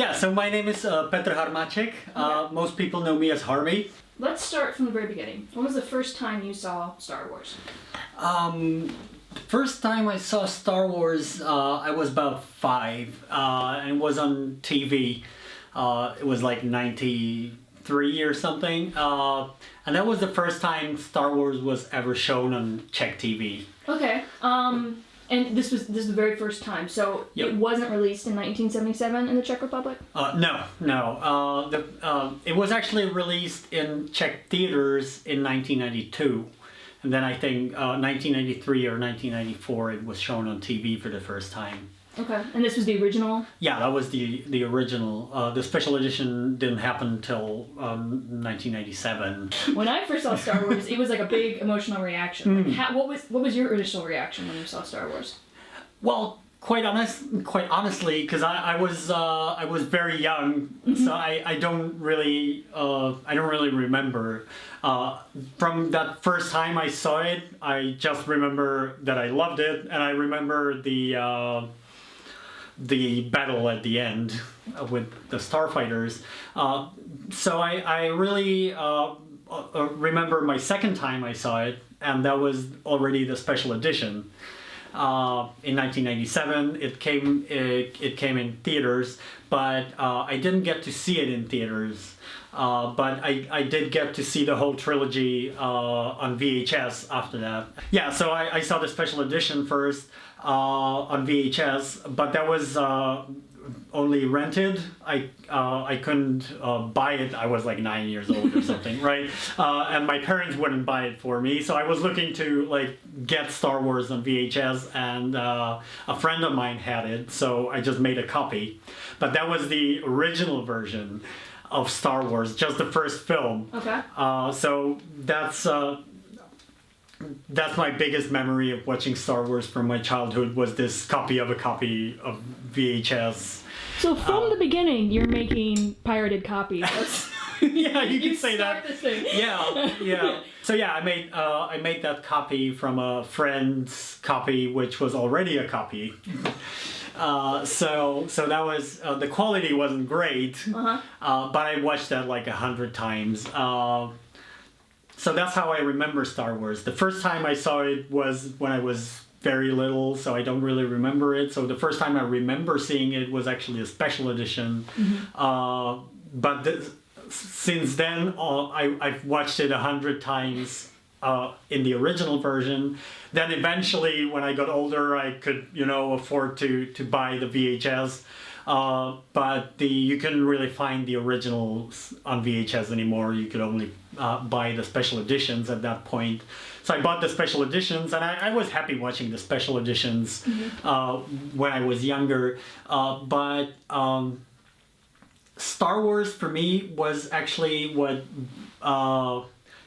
Yeah, so my name is Petr Harmáček. Most people know me as Harmy. Let's start from the very beginning. When was the first time you saw Star Wars? First time I saw Star Wars, I was about 5, and it was on TV. It was like 93 or something. And that was the first time Star Wars was ever shown on Czech TV. Okay. And this is the very first time. So Yep. It wasn't released in 1977 in the Czech Republic? No. It was actually released in Czech theaters in 1992. And then I think 1993 or 1994 it was shown on TV for the first time. Okay. And this was the original? Yeah, that was the original. The special edition didn't happen until 1997. When I first saw Star Wars, it was like a big emotional reaction. Like, what was your initial reaction when you saw Star Wars? Well, quite honestly, because I was very young, so I don't really remember. From that first time I saw it, I just remember that I loved it, and I remember the battle at the end with the starfighters. So I really remember my second time I saw it, and that was already the special edition. In 1997, it came in theaters, but I didn't get to see it in theaters. But I did get to see the whole trilogy on VHS after that. Yeah, so I saw the special edition first on VHS, but that was only rented. I couldn't buy it. I was like 9 years old or something, right? And my parents wouldn't buy it for me, so I was looking to like get Star Wars on VHS, and a friend of mine had it, so I just made a copy. But that was the original version of Star Wars, just the first film. Okay. So that's my biggest memory of watching Star Wars from my childhood, was this copy of VHS. So from the beginning, you're making pirated copies. Yeah, you can say start that. This thing. Yeah. So yeah, I made that copy from a friend's copy, which was already a copy. So that was the quality wasn't great, but I watched that like 100 times. So that's how I remember Star Wars. The first time I saw it was when I was very little, so I don't really remember it. So the first time I remember seeing it was actually a special edition. But since then, I've watched it 100 times in the original version. Then eventually, when I got older, I could, afford to buy the VHS. But you couldn't really find the originals on VHS anymore. You could only buy the special editions at that point. So I bought the special editions, and I was happy watching the special editions when I was younger. But Star Wars for me was actually what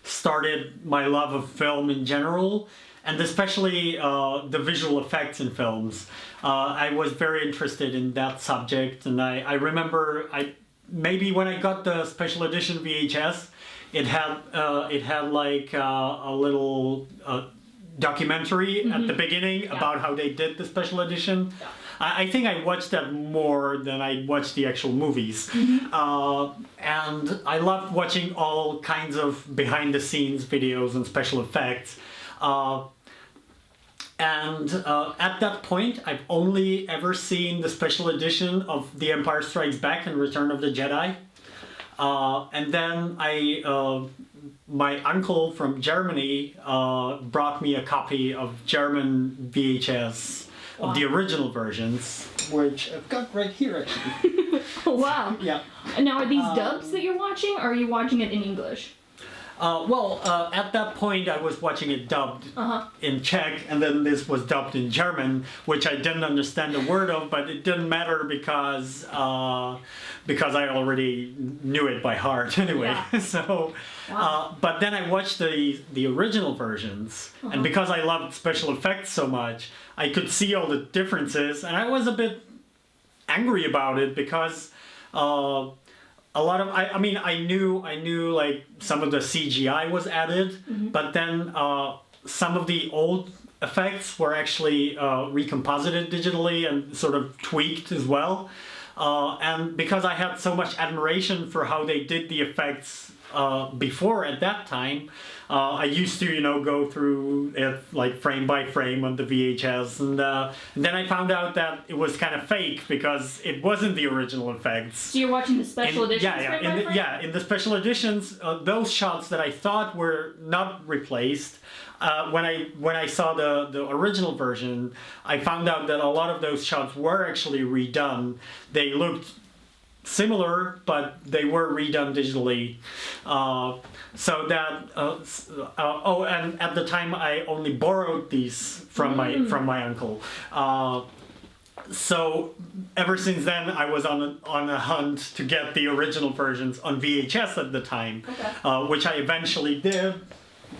started my love of film in general, and especially the visual effects in films. I was very interested in that subject, and I remember maybe when I got the special edition VHS, it had like a little documentary at the beginning about how they did the special edition. Yeah. I think I watched that more than I watched the actual movies. And I loved watching all kinds of behind-the-scenes videos and special effects. And at that point, I've only ever seen the special edition of The Empire Strikes Back and Return of the Jedi. And then my uncle from Germany brought me a copy of German VHS of the original versions, which I've got right here actually. Wow. Yeah. And now are these dubs that you're watching, or are you watching it in English? At that point I was watching it dubbed in Czech, and then this was dubbed in German, which I didn't understand a word of, but it didn't matter because I already knew it by heart anyway. Yeah. So, but then I watched the original versions, and because I loved special effects so much, I could see all the differences, and I was a bit angry about it because a lot of I knew like some of the CGI was added, but then some of the old effects were actually recomposited digitally and sort of tweaked as well. And because I had so much admiration for how they did the effects before at that time, I used to, go through it like frame by frame on the VHS, and then I found out that it was kind of fake because it wasn't the original effects. So you're watching the special editions frame by frame? In the special editions, those shots that I thought were not replaced, when I saw the original version, I found out that a lot of those shots were actually redone. They looked similar, but they were redone digitally. So that and at the time I only borrowed these from my uncle. So ever since then I was on a hunt to get the original versions on VHS at the time, which I eventually did.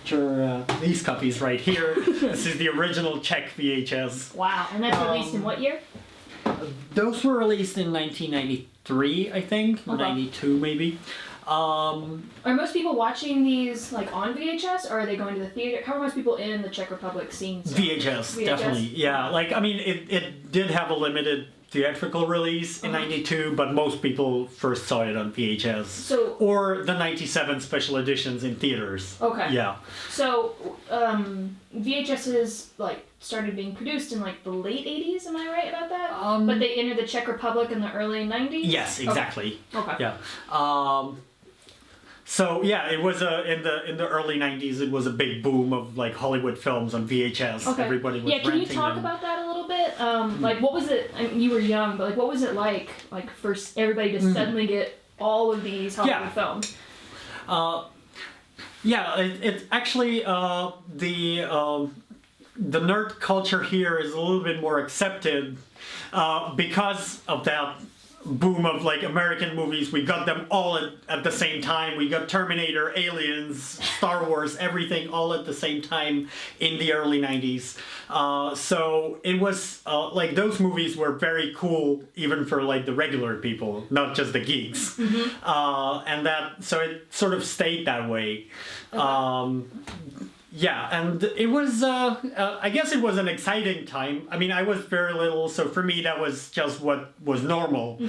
Which are these copies right here. This is the original Czech VHS. Wow, and that's released in what year? Those were released in 1993, I think, or 92 maybe. Are most people watching these like on VHS, or are they going to the theater? How are most people in the Czech Republic seeing stuff? VHS, definitely. Yeah, it did have a limited theatrical release in 92, but most people first saw it on VHS. Or the 97 special editions in theaters. Okay. Yeah. So VHSs started being produced in the late 80s, am I right about that? But they entered the Czech Republic in the early 90s? Yes, exactly. Okay. Yeah. So yeah, it was in the early 90s. It was a big boom of Hollywood films on VHS. Okay. Everybody was renting can you talk about that a little bit? What was it? I mean, you were young, but what was it like for everybody to suddenly get all of these Hollywood films? It's actually the nerd culture here is a little bit more accepted because of that boom of American movies. We got them all at the same time. We got Terminator, Aliens, Star Wars, everything all at the same time in the early 90s. So it was those movies were very cool even for the regular people, not just the geeks. So it sort of stayed that way. Yeah, and it was, I guess it was an exciting time. I mean, I was very little, so for me that was just what was normal.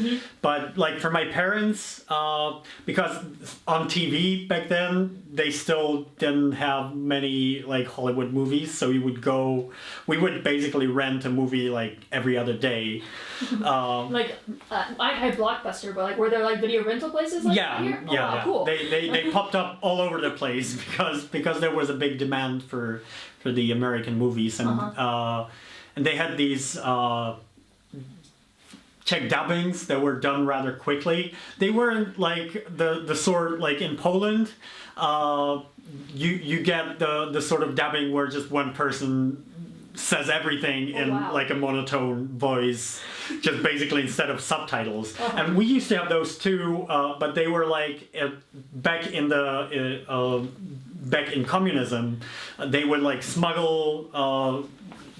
But for my parents, because on TV back then, they still didn't have many Hollywood movies, so we would basically rent a movie every other day. I had Blockbuster, but were there video rental places here? Yeah. Cool. They popped up all over the place because there was a big demand for the American movies, and they had these Czech dubbings that were done rather quickly. They weren't the sort in Poland. You get the sort of dubbing where just one person says everything in a monotone voice, just basically instead of subtitles. And we used to have those too, but they were back in communism, they would smuggle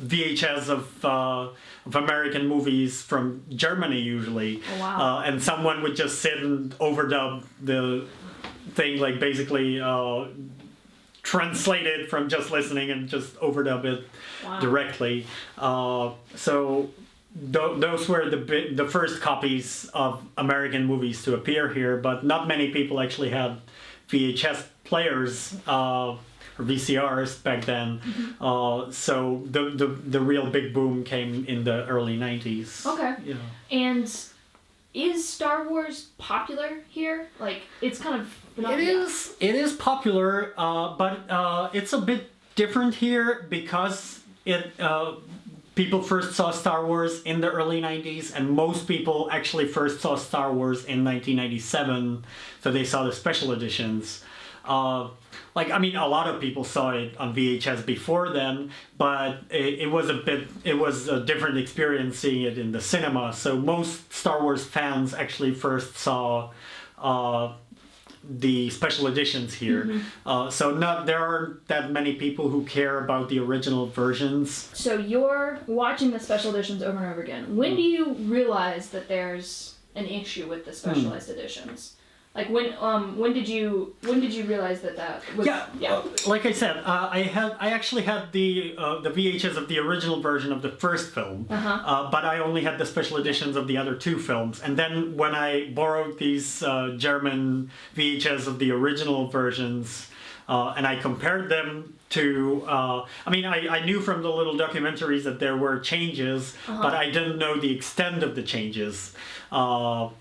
VHS of American movies from Germany usually. And someone would just sit and overdub the thing, basically translate it from just listening and just overdub it directly. So those were the first copies of American movies to appear here, but not many people actually had VHS players or VCRs back then. So the real big boom came in the early 90s. Okay. Yeah. And is Star Wars popular here? It's kind of... It is popular, but it's a bit different here because people first saw Star Wars in the early 90s, and most people actually first saw Star Wars in 1997, so they saw the special editions. A lot of people saw it on VHS before then, but it was a different experience seeing it in the cinema. So most Star Wars fans actually first saw the special editions here. There aren't that many people who care about the original versions. So you're watching the special editions over and over again. When do you realize that there's an issue with the specialized editions? Like when did you realize that was like I said, I actually had the VHS of the original version of the first film, but I only had the special editions of the other two films. And then when I borrowed these German VHS of the original versions, and I compared them to, I knew from the little documentaries that there were changes, but I didn't know the extent of the changes. So,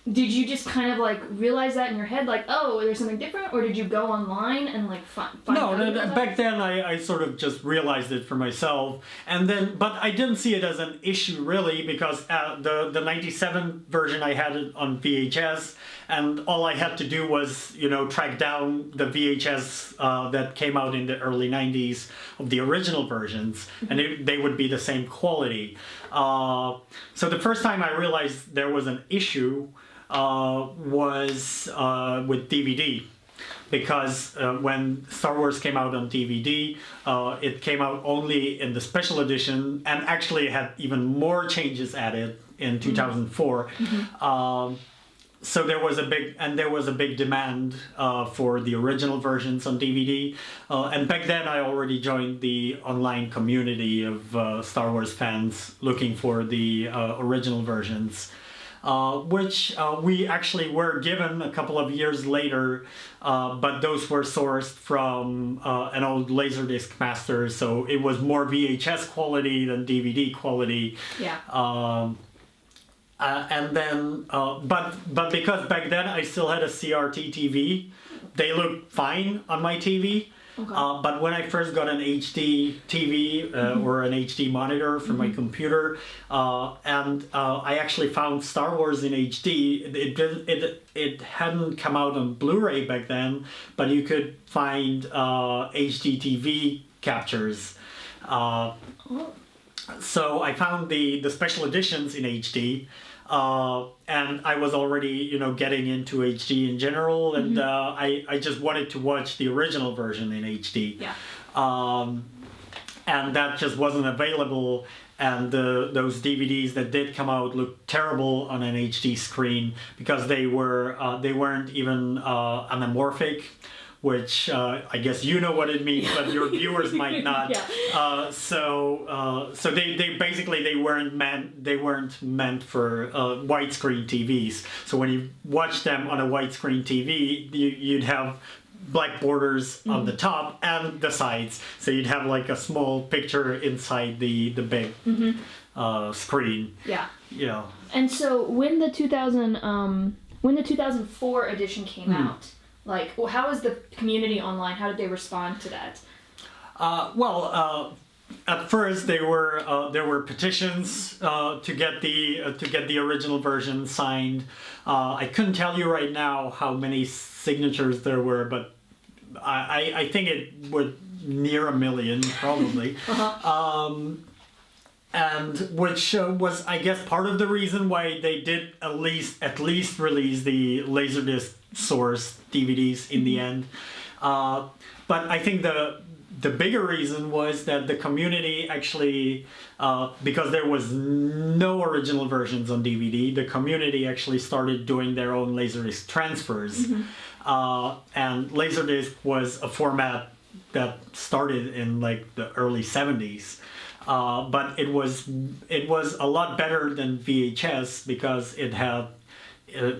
did you just kind of like realize that in your head, like, oh, there's something different, or did you go online and like find No, out back then I sort of just realized it for myself, and then, but I didn't see it as an issue really, because the 97 version I had it on VHS, and all I had to do was, track down the VHS that came out in the early 90s of the original versions, and they would be the same quality. So the first time I realized there was an issue was with DVD, because when Star Wars came out on DVD, it came out only in the special edition, and actually it had even more changes added in 2004. So there was a big demand for the original versions on DVD, and back then I already joined the online community of Star Wars fans looking for the original versions, which we actually were given a couple of years later, but those were sourced from an old Laserdisc master, so it was more VHS quality than DVD quality. Yeah. And then, but because back then I still had a CRT TV, they looked fine on my TV. Okay. But when I first got an HD TV or an HD monitor for my computer, and I actually found Star Wars in HD, it hadn't come out on Blu-ray back then, but you could find HD TV captures. So I found the special editions in HD, and I was already, getting into HD in general, and I just wanted to watch the original version in HD. Yeah. And that just wasn't available, and those DVDs that did come out looked terrible on an HD screen because they weren't even anamorphic, which I guess you know what it means, but your viewers might not. Yeah. So they basically weren't meant for widescreen TVs. So when you watch them on a widescreen TV, you'd have black borders on the top and the sides. So you'd have like a small picture inside the big screen. Yeah. Yeah. And so when the 2004 edition came out, like, how was the community online? How did they respond to that? At first there were petitions to get the original version signed. I couldn't tell you right now how many signatures there were, but I think it would near 1 million probably. And which was, I guess, part of the reason why they did at least release the Laserdisc source DVDs in the end. But I think the bigger reason was that the community actually, because there was no original versions on DVD, the community actually started doing their own Laserdisc transfers. And Laserdisc was a format that started in like the early 70s. But it was a lot better than VHS because it had,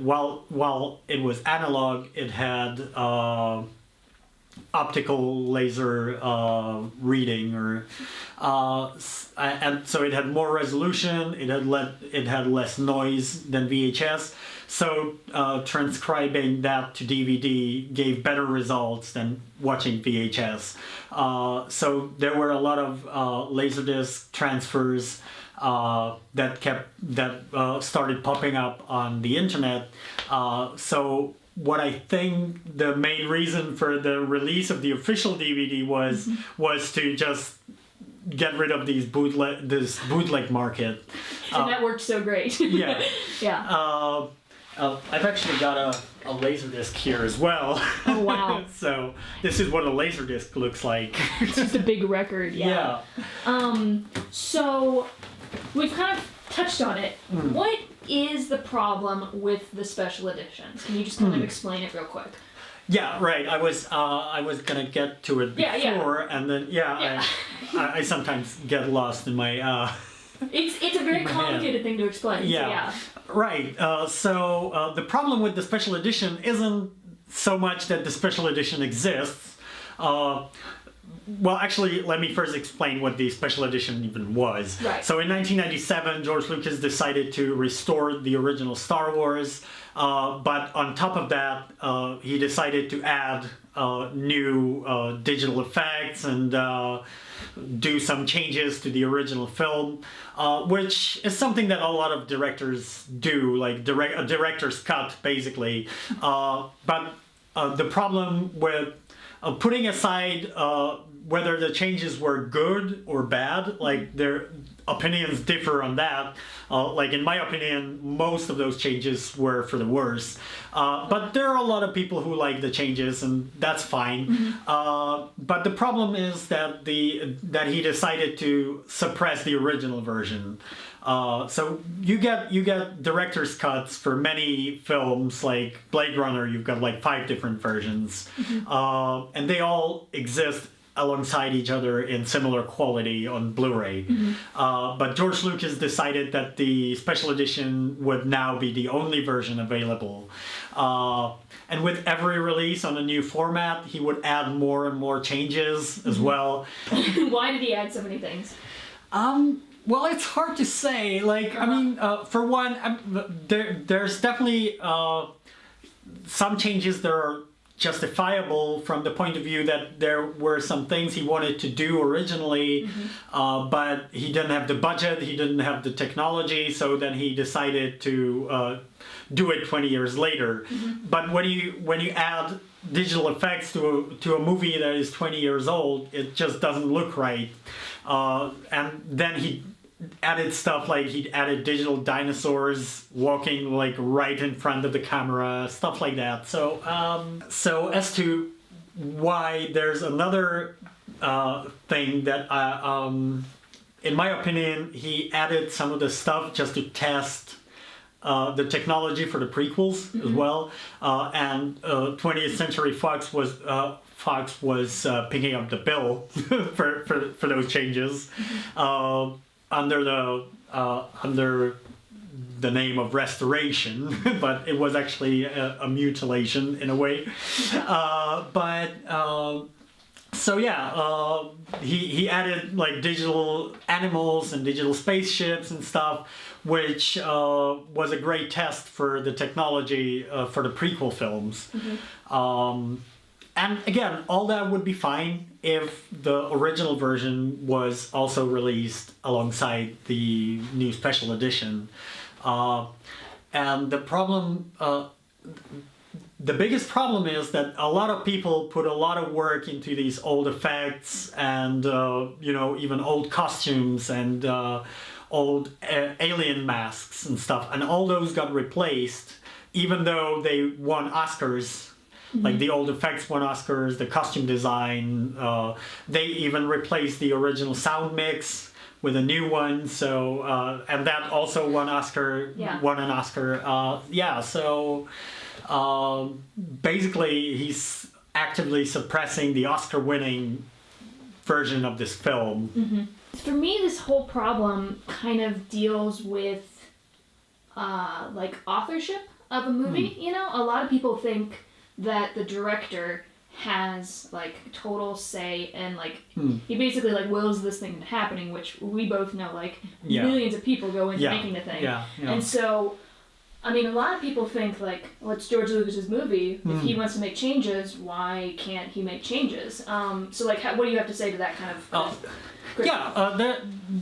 while it was analog, it had optical laser reading, and so it had more resolution. It had less noise than VHS. So transcribing that to DVD gave better results than watching VHS. So there were a lot of Laserdisc transfers that started popping up on the internet. So what I think the main reason for the release of the official DVD was to just get rid of this bootleg market. And that worked so great. Yeah. Yeah. I've actually got a Laserdisc here as well. Oh, wow. So this is what a Laserdisc looks like. It's just a big record, yeah. So we've kind of touched on it. is the problem with the special editions? Can you just kind of explain it real quick? Yeah, right. I was gonna get to it before, and then I sometimes get lost in my. It's a very complicated thing to explain. Yeah, so right. So the problem with the special edition isn't so much that the special edition exists. Well, actually, let me first explain what the special edition even was. Right. So in 1997, George Lucas decided to restore the original Star Wars, but on top of that, he decided to add new digital effects and do some changes to the original film, which is something that a lot of directors do, like a director's cut, basically. But the problem with putting aside whether the changes were good or bad, like their opinions differ on that. Like in my opinion, most of those changes were for the worse. But there are a lot of people who like the changes, and that's fine. But the problem is that he decided to suppress the original version. So you get director's cuts for many films, like Blade Runner. You've got like 5 different versions, and they all exist alongside each other in similar quality on Blu-ray. But George Lucas decided that the special edition would now be the only version available. And with every release on a new format, he would add more and more changes as well. Why did he add so many things? Well, it's hard to say. Like, I mean, for one, there's definitely some changes that are justifiable from the point of view that there were some things he wanted to do originally, but he didn't have the budget, he didn't have the technology, so then he decided to do it 20 years later. But when you add digital effects to a movie that is 20 years old, it just doesn't look right. And then he added stuff like he added digital dinosaurs walking like right in front of the camera, stuff like that. So as to why, there's another thing that in my opinion, he added some of the stuff just to test the technology for the prequels as well. And 20th Century Fox was picking up the bill for those changes. Under the name of restoration, but it was actually a mutilation in a way. He added like digital animals and digital spaceships and stuff, which was a great test for the technology for the prequel films. And again, all that would be fine if the original version was also released alongside the new special edition. And the problem, the biggest problem is that a lot of people put a lot of work into these old effects and, even old costumes and old alien masks and stuff. And all those got replaced, even though they won Oscars. Like the old effects won Oscars, the costume design, they even replaced the original sound mix with a new one. So and that also won an Oscar. So basically, he's actively suppressing the Oscar-winning version of this film. For me, this whole problem kind of deals with like authorship of a movie. A lot of people think that the director has like total say and like he basically like wills this thing into happening, which we both know like millions of people go into making the thing. And so I mean, a lot of people think like, well, it's George Lucas's movie. If he wants to make changes, why can't he make changes? So like, what do you have to say to that kind of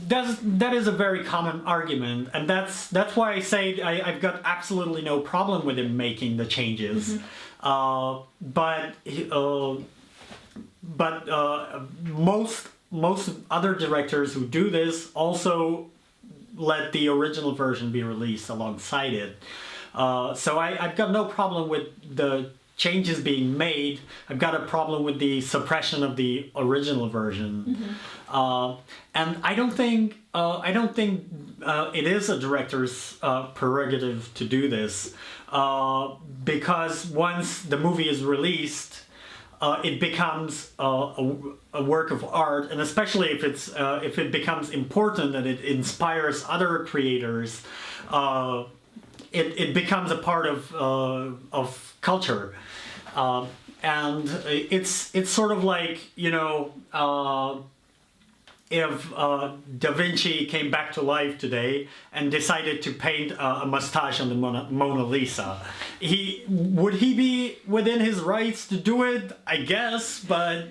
that is a very common argument, and that's why I say I've got absolutely no problem with him making the changes. But most other directors who do this also let the original version be released alongside it. So I've got no problem with the changes being made. I've got a problem with the suppression of the original version, and I don't think it is a director's prerogative to do this, because once the movie is released, it becomes a work of art, and especially if it becomes important and it inspires other creators, it becomes a part of culture, and it's sort of like, if Da Vinci came back to life today and decided to paint a mustache on the Mona Lisa, would he be within his rights to do it? I guess, but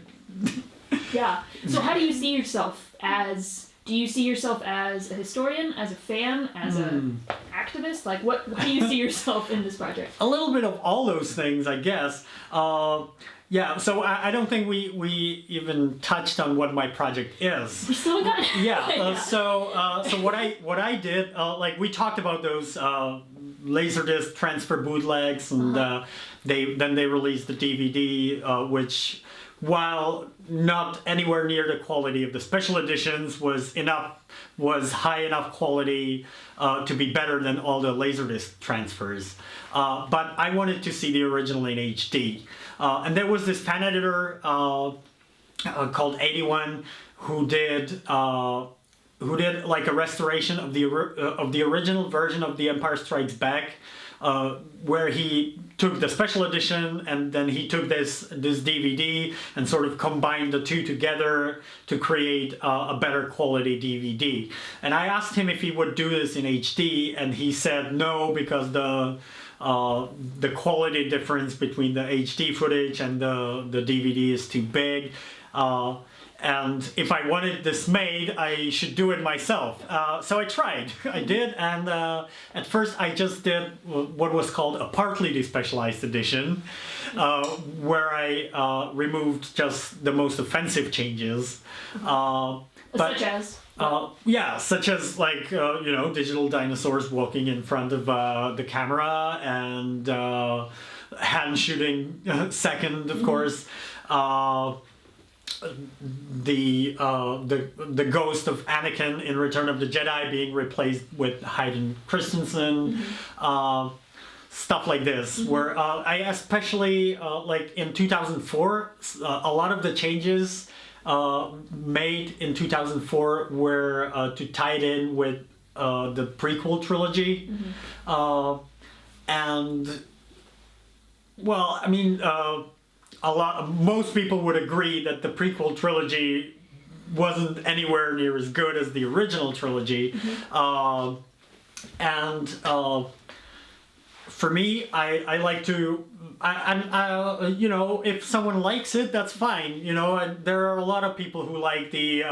yeah. So how do you see yourself as? Do you see yourself as a historian, as a fan, as an activist? Like, how do you see yourself in this project? A little bit of all those things, I guess. Yeah, so I don't think we even touched on what my project is. We still got it. Yeah. So what I did, like we talked about those Laserdisc transfer bootlegs, and then they released the DVD, which, while not anywhere near the quality of the special editions, was high enough quality to be better than all the Laserdisc transfers. But I wanted to see the original in HD. And there was this fan editor called 81 who did like a restoration of the original version of The Empire Strikes Back, where he took the special edition and then he took this DVD and sort of combined the two together to create a better quality DVD. And I asked him if he would do this in HD, and he said no, because the quality difference between the HD footage and the DVD is too big. And if I wanted this made, I should do it myself. So I tried. I did, and at first I just did what was called a partly despecialized edition, where I removed just the most offensive changes. Such as? Such as like, digital dinosaurs walking in front of the camera, and hand shooting second, of course. The ghost of Anakin in Return of the Jedi being replaced with Hayden Christensen, stuff like this, where I especially like in 2004, a lot of the changes made in 2004 were to tie it in with the prequel trilogy, and well, I mean, most people would agree that the prequel trilogy wasn't anywhere near as good as the original trilogy, and for me, I like to. If someone likes it, that's fine. And there are a lot of people who like the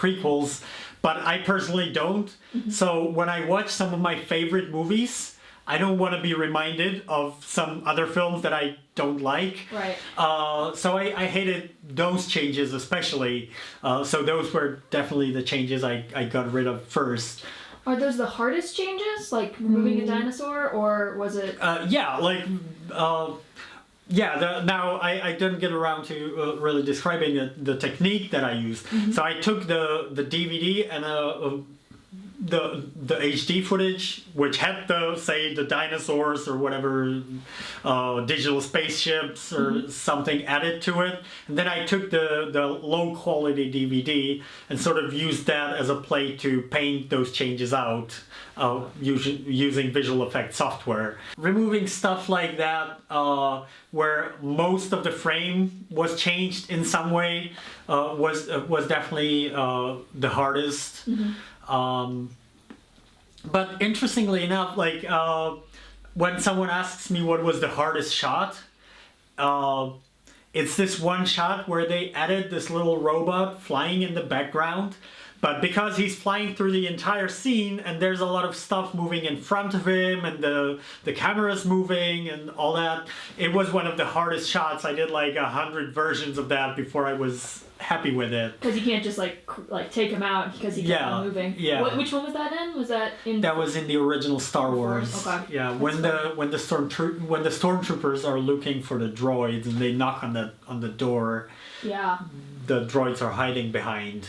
prequels, but I personally don't. So when I watch some of my favorite movies, I don't want to be reminded of some other films that I don't like. Right. So I hated those changes especially. So those were definitely the changes I got rid of first. Are those the hardest changes, like removing a dinosaur, or was it? Now I didn't get around to really describing the technique that I used. So I took the DVD and the HD footage, which had the dinosaurs or whatever, digital spaceships or something added to it, and then I took the low quality DVD and sort of used that as a plate to paint those changes out, using visual effects software. Removing stuff like that, where most of the frame was changed in some way, was definitely the hardest. But interestingly enough, like when someone asks me what was the hardest shot, it's this one shot where they added this little robot flying in the background, but because he's flying through the entire scene and there's a lot of stuff moving in front of him and the camera's moving and all that, it was one of the hardest shots. I did like 100 versions of that before I was happy with it. Because you can't just like take him out because he kept on moving. Yeah. Which one was that in? Was that in? That was in the original Star Wars. Okay. Yeah, when the stormtroopers are looking for the droids and they knock on the door. Yeah. The droids are hiding behind.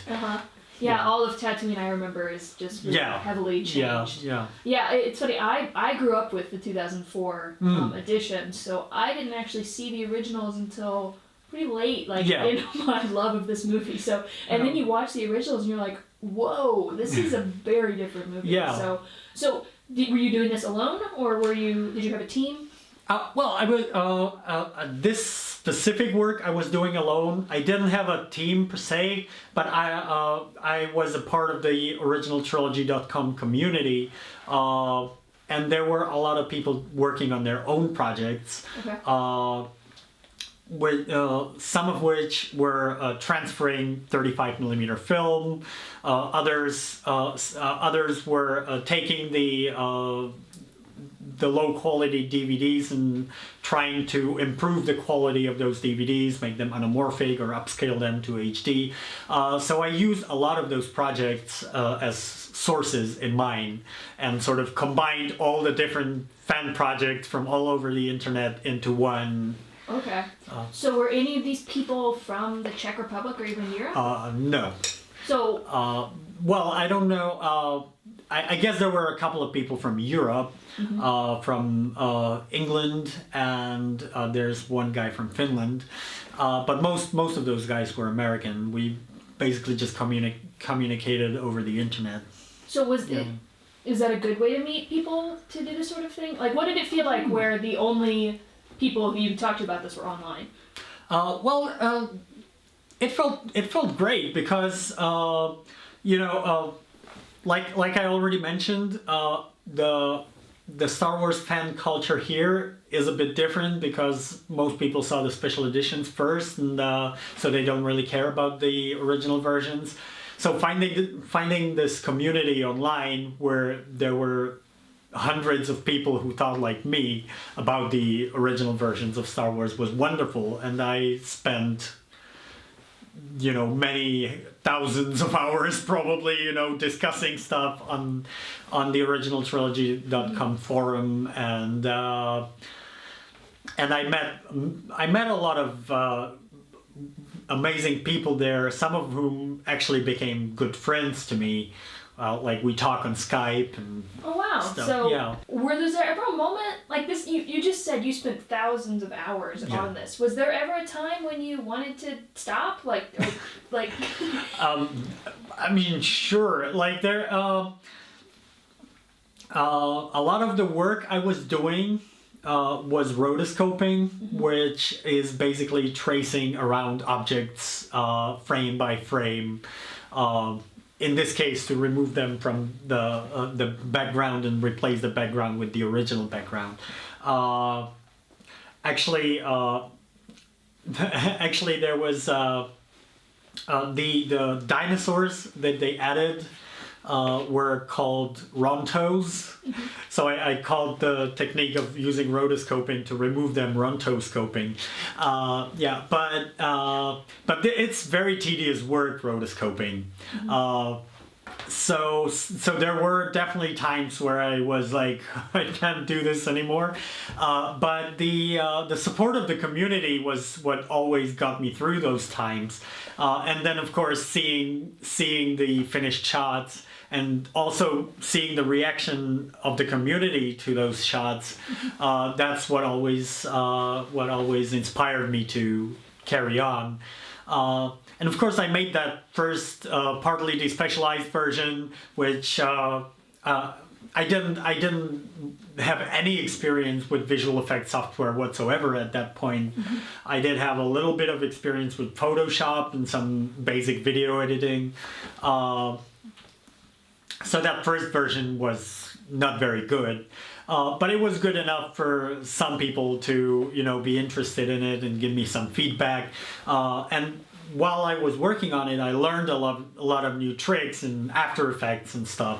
Yeah, all of Tatooine I remember is just really heavily changed. Yeah, it's funny. I grew up with the 2004 edition, so I didn't actually see the originals until pretty late, in my love of this movie. So, and then you watch the originals and you're like, whoa, this is a very different movie. Yeah. So were you doing this alone, or did you have a team? Well, I was this specific work I was doing alone. I didn't have a team per se, but I was a part of the originaltrilogy.com community, and there were a lot of people working on their own projects. Okay. With some of which were transferring 35mm film. Others were taking the low quality DVDs and trying to improve the quality of those DVDs, make them anamorphic or upscale them to HD. So I used a lot of those projects as sources in mine and sort of combined all the different fan projects from all over the internet into one. Okay. So were any of these people from the Czech Republic or even Europe? No. So. Well, I don't know. I guess there were a couple of people from Europe, from England, and there's one guy from Finland. But most of those guys were American. We basically just communicated over the internet. So is that a good way to meet people to do this sort of thing? Like, what did it feel like where the only people who you talked to about this were online? It felt great because like I already mentioned, the Star Wars fan culture here is a bit different because most people saw the special editions first, and so they don't really care about the original versions. So finding this community online where there were hundreds of people who thought like me about the original versions of Star Wars was wonderful, and I spent many thousands of hours probably discussing stuff on the originaltrilogy.com forum, and I met a lot of amazing people there, some of whom actually became good friends to me. Like we talk on Skype and stuff. So were there ever a moment like this? You just said you spent thousands of hours on this. Was there ever a time when you wanted to stop? Like I mean, sure. Like there, a lot of the work I was doing was rotoscoping, which is basically tracing around objects frame by frame. In this case, to remove them from the background and replace the background with the original background. Actually, there was the dinosaurs that they added were called rontos. So I called the technique of using rotoscoping to remove them rontoscoping. But it's very tedious work, rotoscoping. So there were definitely times where I was like, I can't do this anymore. But the support of the community was what always got me through those times. And then of course seeing the finished shots and also seeing the reaction of the community to those shots, that's what always inspired me to carry on. And of course, I made that first partly Despecialized version, which I didn't have any experience with visual effects software whatsoever at that point. I did have a little bit of experience with Photoshop and some basic video editing. So that first version was not very good, but it was good enough for some people to be interested in it and give me some feedback. And while I was working on it, I learned a lot of new tricks and After Effects and stuff.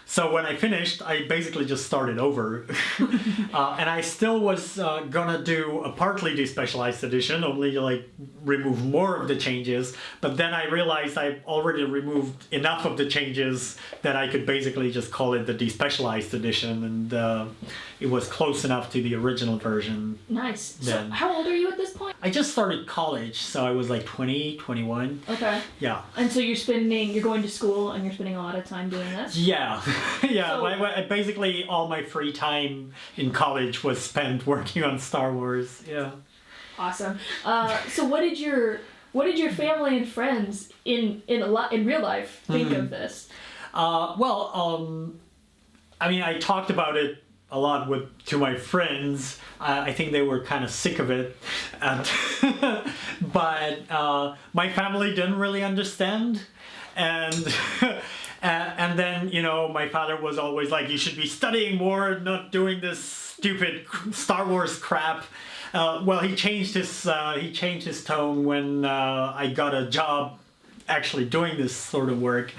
So when I finished, I basically just started over. And I still was gonna do a partly despecialized edition, only like remove more of the changes. But then I realized I already removed enough of the changes that I could basically just call it the despecialized edition, and it was close enough to the original version. Nice. Then. So how old are you at this point? I just started college, so I was like 20, 21. Okay. Yeah. And so you're going to school and you're spending a lot of time doing this? Yeah. Yeah. So, basically, all my free time in college was spent working on Star Wars. Yeah. Awesome. So what did your family and friends in real life think of this? I mean, I talked about it a lot to my friends. I think they were kind of sick of it, but my family didn't really understand, and and then my father was always like, "You should be studying more, not doing this stupid Star Wars crap." Well, he changed his tone when I got a job actually doing this sort of work.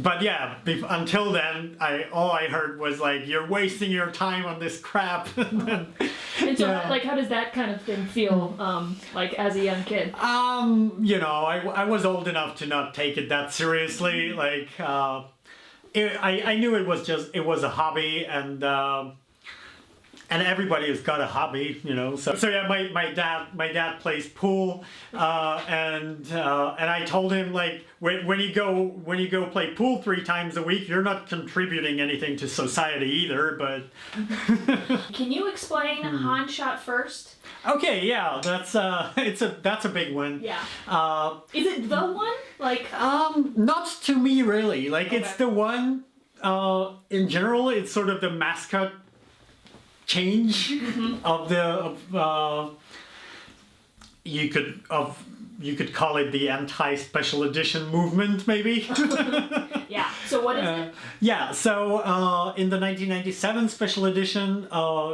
But yeah, until then, all I heard was like, "You're wasting your time on this crap." And so, how does that kind of thing feel, like as a young kid? I was old enough to not take it that seriously. Like, I knew it was a hobby, and everybody has got a hobby, So yeah, my dad plays pool, and I told him, like, when you go play pool 3 times a week, you're not contributing anything to society either. But can you explain Han shot first? Okay, yeah, that's a big one. Yeah. Is it the one? Like. Not to me really. Like, okay. It's the one. In general, it's sort of the mascot change you could call it the anti-special edition movement, maybe. Yeah. So what is it? Yeah. So in the 1997 special edition,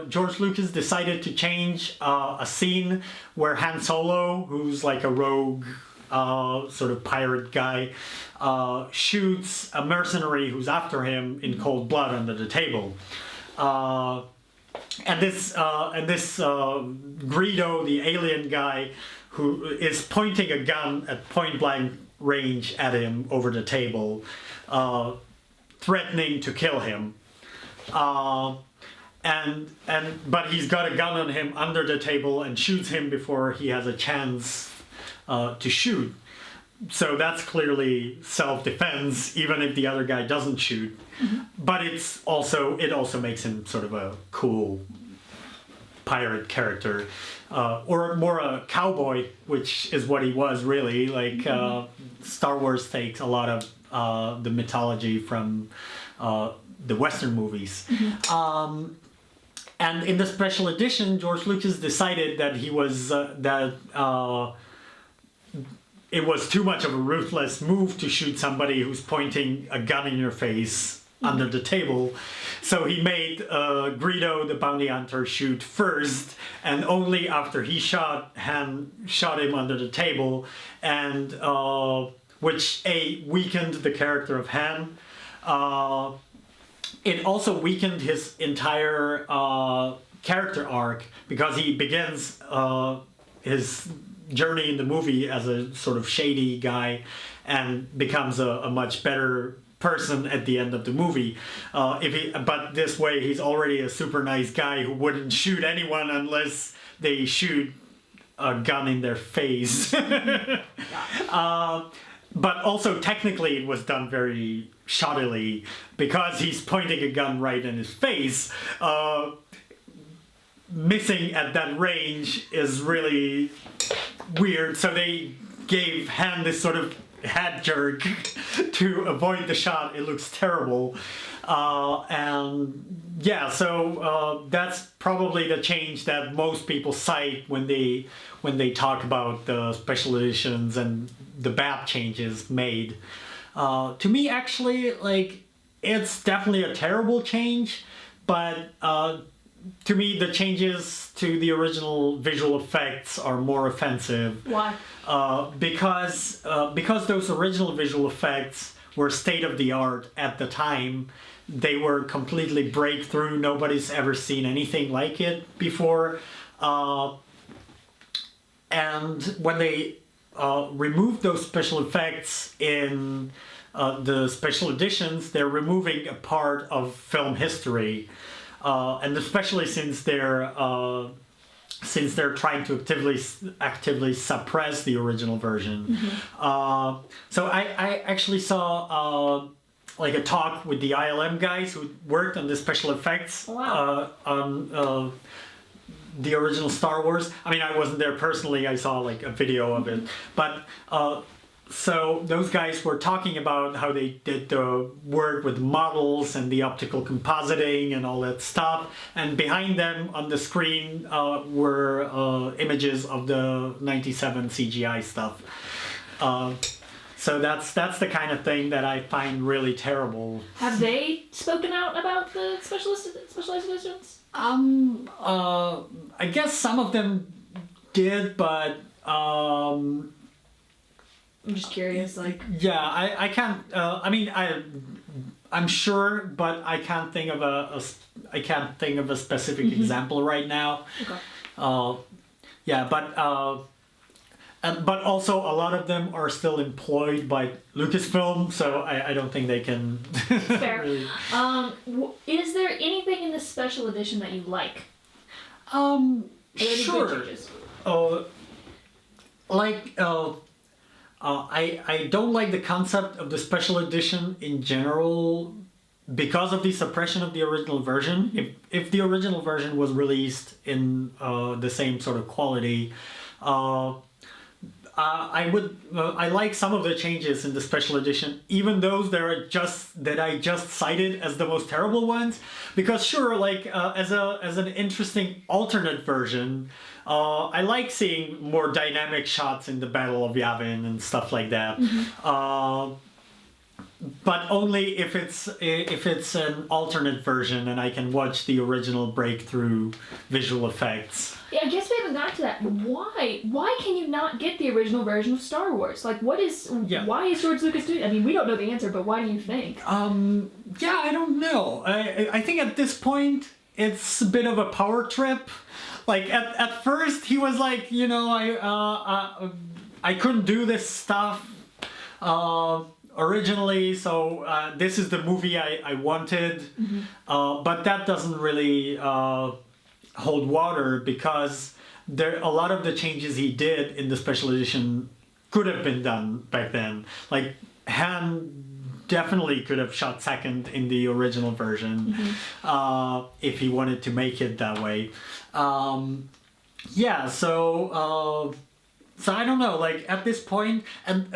George Lucas decided to change a scene where Han Solo, who's like a rogue sort of pirate guy, shoots a mercenary who's after him in cold blood under the table. And this Greedo, the alien guy, who is pointing a gun at point blank range at him over the table, threatening to kill him. But he's got a gun on him under the table and shoots him before he has a chance to shoot. So that's clearly self-defense, even if the other guy doesn't shoot. But it also makes him sort of a cool pirate character, or more a cowboy, which is what he was really. Like, Star Wars takes a lot of the mythology from the Western movies. And in the special edition, George Lucas decided that it was too much of a ruthless move to shoot somebody who's pointing a gun in your face under the table. So he made Greedo, the bounty hunter, shoot first, and only after he shot him under the table, and which weakened the character of Han. It also weakened his entire character arc, because he begins his journey in the movie as a sort of shady guy and becomes a much better person at the end of the movie. But this way he's already a super nice guy who wouldn't shoot anyone unless they shoot a gun in their face. But also technically it was done very shoddily, because he's pointing a gun right in his face. Missing at that range is really weird, so they gave Han this sort of head jerk to avoid the shot. It looks terrible. And yeah, so that's probably the change that most people cite when they talk about the special editions and the bad changes made. To me, actually, like, it's definitely a terrible change, but to me, the changes to the original visual effects are more offensive. Why? Because those original visual effects were state of the art at the time. They were completely breakthrough. Nobody's ever seen anything like it before. And when they removed those special effects in the special editions, they're removing a part of film history. And especially since they're trying to actively suppress the original version. So I actually saw like a talk with the ILM guys who worked on the special effects on the original Star Wars. I mean, I wasn't there personally. I saw like a video of it, but so those guys were talking about how they did the work with models and the optical compositing and all that stuff. And behind them on the screen were images of the '97 CGI stuff. So that's the kind of thing that I find really terrible. Have they spoken out about the specialized editions? I guess some of them did, but I'm just curious, like. Yeah, I can't. I mean, I'm sure, but I can't think of a specific example right now. Okay. Yeah, but also a lot of them are still employed by Lucasfilm, so I don't think they can. Fair. Really. Is there anything in the special edition that you like? Sure. I don't like the concept of the special edition in general because of the suppression of the original version. If the original version was released in the same sort of quality, I like some of the changes in the special edition, even those that I just cited as the most terrible ones. Because sure, like as an interesting alternate version, I like seeing more dynamic shots in the Battle of Yavin and stuff like that. But only if it's an alternate version and I can watch the original breakthrough visual effects. Yeah, I guess we haven't got to that. Why can you not get the original version of Star Wars? Like, why is George Lucas doing? I mean, we don't know the answer, but why do you think? Yeah, I don't know. I think at this point it's a bit of a power trip. Like at first he was like, you know, I couldn't do this stuff originally, so this is the movie I wanted. But that doesn't really hold water because a lot of the changes he did in the special edition could have been done back then. Like Han definitely could have shot second in the original version if he wanted to make it that way. So I don't know. Like at this point, and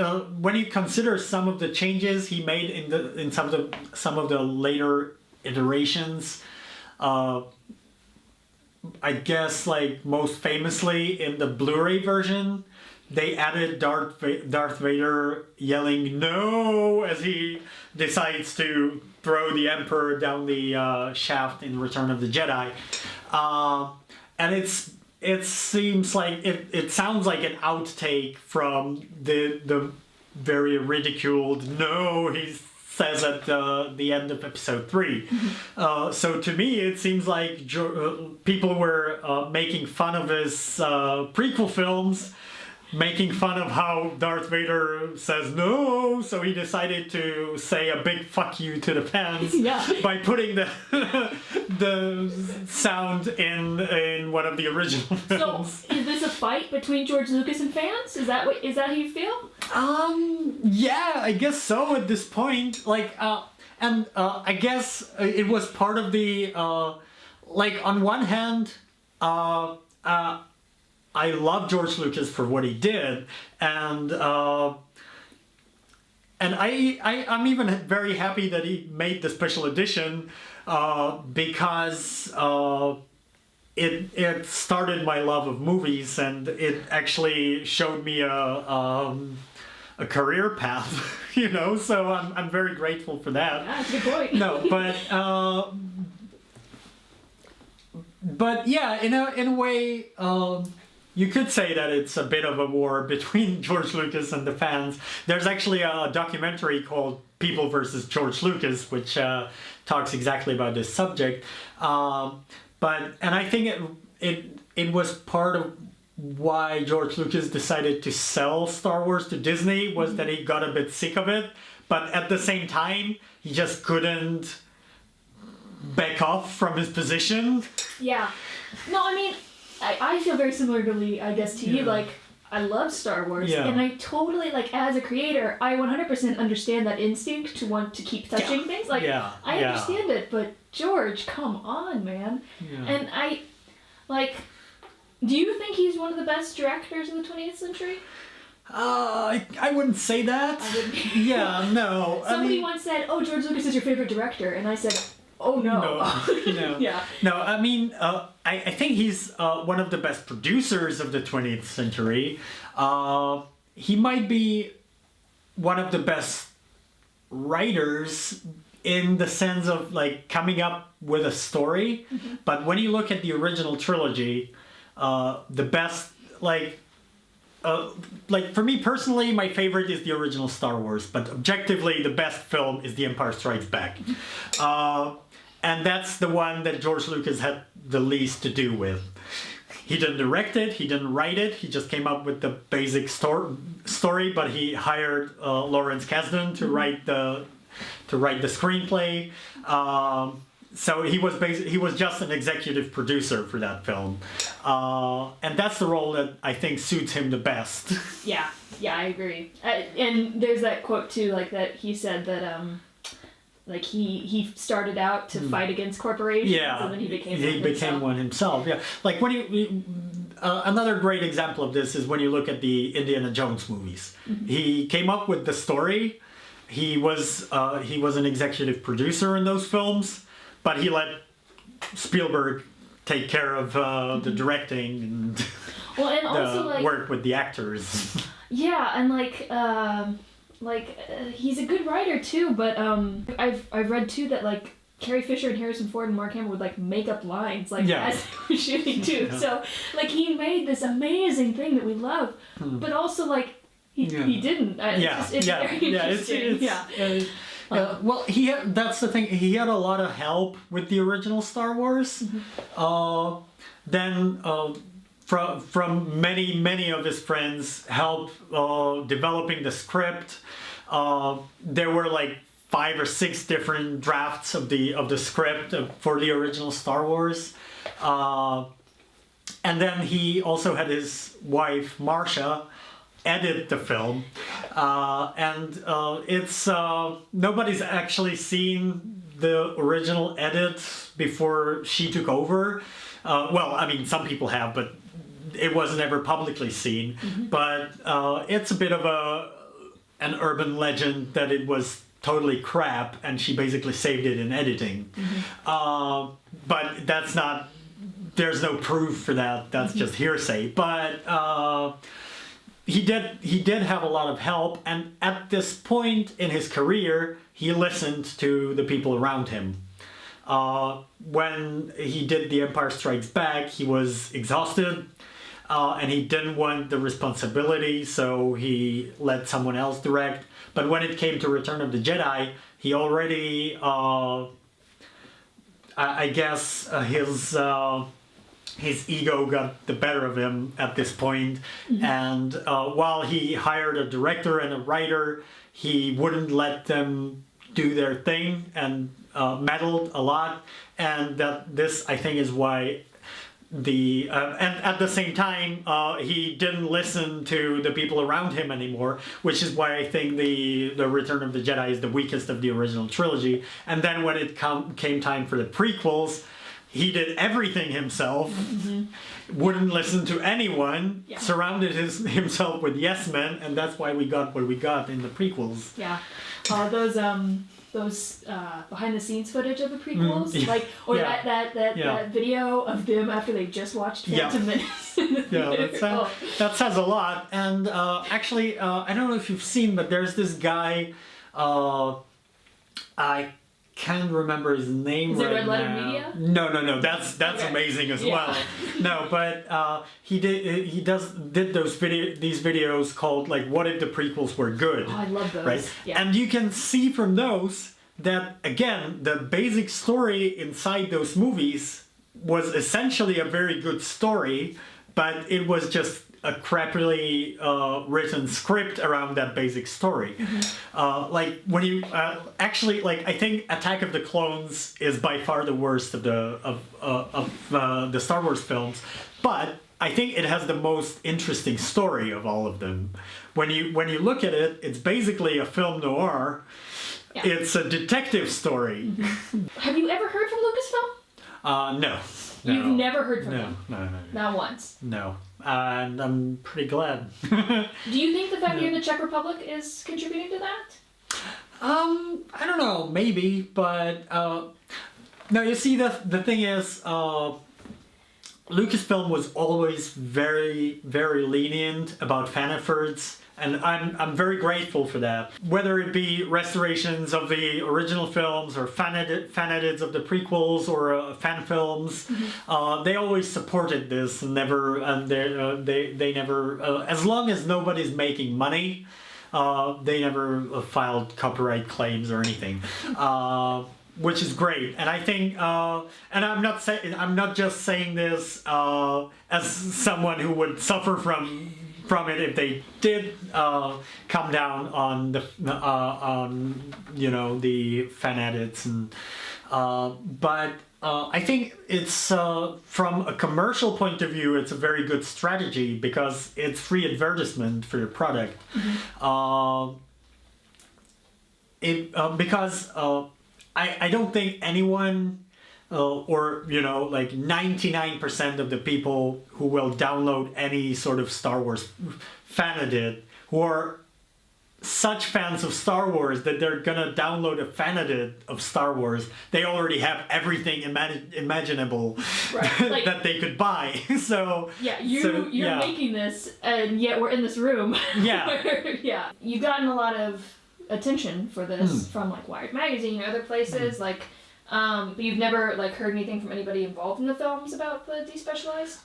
when you consider some of the changes he made in some of the later iterations, I guess like most famously in the Blu-ray version, they added Darth Vader yelling "No" as he decides to throw the Emperor down the shaft in Return of the Jedi, and it seems like it sounds like an outtake from the very ridiculed "No" he says at the end of episode 3. So to me, it seems like people were making fun of his prequel films, making fun of how Darth Vader says "No," so he decided to say a big fuck you to the fans by putting the sound in one of the original films. So is this a fight between George Lucas and fans? Is that how you feel? Yeah, I guess so at this point. Like, and I guess it was part of the like on one hand, I love George Lucas for what he did, and I'm even very happy that he made the special edition because it started my love of movies, and it actually showed me a career path, you know. So I'm very grateful for that. Yeah, that's a good point. No, but yeah, in a way, you could say that it's a bit of a war between George Lucas and the fans. There's actually a documentary called People versus George Lucas, which talks exactly about this subject. And I think it was part of why George Lucas decided to sell Star Wars to Disney, was that he got a bit sick of it. But at the same time, he just couldn't back off from his position. Yeah. No, I mean, I feel very similarly, I guess, to you. Like, I love Star Wars, and I totally, like, as a creator, I 100% understand that instinct to want to keep touching things. Like, I understand it, but George, come on, man. Yeah. And do you think he's one of the best directors in the 20th century? I wouldn't say that. I wouldn't. Yeah, no. Somebody once said, "Oh, George Lucas is your favorite director," and I said, "Oh no." No. Yeah. No, I mean, I think he's one of the best producers of the 20th century. He might be one of the best writers in the sense of, like, coming up with a story. Mm-hmm. But when you look at the original trilogy, the best, like for me personally, my favorite is the original Star Wars, but objectively the best film is The Empire Strikes Back. And that's the one that George Lucas had the least to do with. He didn't direct it, he didn't write it, he just came up with the basic story, but he hired Lawrence Kasdan to write the screenplay. So he was just an executive producer for that film, and that's the role that I think suits him the best. Yeah, I agree. And there's that quote too, like that he said that like he started out to fight against corporations, and then he became one himself. Yeah, like when you another great example of this is when you look at the Indiana Jones movies. Mm-hmm. He came up with the story. He was an executive producer in those films. But he let Spielberg take care of the directing and also work with the actors. Yeah, and he's a good writer too. But I've read too that like Carrie Fisher and Harrison Ford and Mark Hamill would like make up lines as they were shooting too. Yeah. So like he made this amazing thing that we love, but also like he didn't. It's very interesting. Well, that's the thing. He had a lot of help with the original Star Wars. Mm-hmm. Then from many of his friends helped developing the script. There were like 5 or 6 different drafts of the script for the original Star Wars. And then he also had his wife Marcia edit the film, and it's nobody's actually seen the original edit before she took over. Well, I mean, some people have, but it wasn't ever publicly seen. Mm-hmm. But it's a bit of an urban legend that it was totally crap, and she basically saved it in editing. Mm-hmm. But that's not. There's no proof for that. That's just hearsay. But he did have a lot of help, and at this point in his career, he listened to the people around him. When he did The Empire Strikes Back, he was exhausted, and he didn't want the responsibility, so he let someone else direct. But when it came to Return of the Jedi, he already, I guess, his ego got the better of him at this point. Mm-hmm. And while he hired a director and a writer, he wouldn't let them do their thing and meddled a lot. And this, I think, is why and at the same time, he didn't listen to the people around him anymore, which is why I think the Return of the Jedi is the weakest of the original trilogy. And then when it came time for the prequels, he did everything himself, wouldn't listen to anyone, surrounded himself with yes men, and that's why we got what we got in the prequels. Yeah, those behind the scenes footage of the prequels, that video of them after they just watched Phantom Menace. That says a lot. And actually, I don't know if you've seen, but there's this guy, I can't remember his name Is it right Red Letter now. Media? No. That's Okay. amazing as Yeah. well. No, but he did those these videos called like "What if the prequels were good?" Oh, I love those. Right? Yeah. And you can see from those that again the basic story inside those movies was essentially a very good story, but it was just a crappily written script around that basic story. Like when you actually like, I think Attack of the Clones is by far the worst of the Star Wars films, but I think it has the most interesting story of all of them. When you look at it, it's basically a film noir. Yeah. It's a detective story. Have you ever heard from Lucasfilm? No. You've never heard from No, them? no. Not once. No. And I'm pretty glad. Do you think the fact that you're in the Czech Republic is contributing to that? I don't know, maybe, but no, you see, the thing is, Lucasfilm was always very, very lenient about fan efforts, and I'm very grateful for that. Whether it be restorations of the original films or fan edits of the prequels or fan films, they always supported this and they never, as long as nobody's making money, they never filed copyright claims or anything. Which is great, and I think, and I'm not just saying this as someone who would suffer from it if they did come down on the the fan edits, and but I think it's from a commercial point of view, it's a very good strategy because it's free advertisement for your product. Because I don't think anyone or like 99% of the people who will download any sort of Star Wars fan edit, who are such fans of Star Wars that they're gonna download a fan edit of Star Wars, they already have everything imaginable Right. that they could buy. So you're making this, and yet we're in this room. Yeah. You've gotten a lot of attention for this from like Wired Magazine and other places, like. But you've never like heard anything from anybody involved in the films about the Despecialized?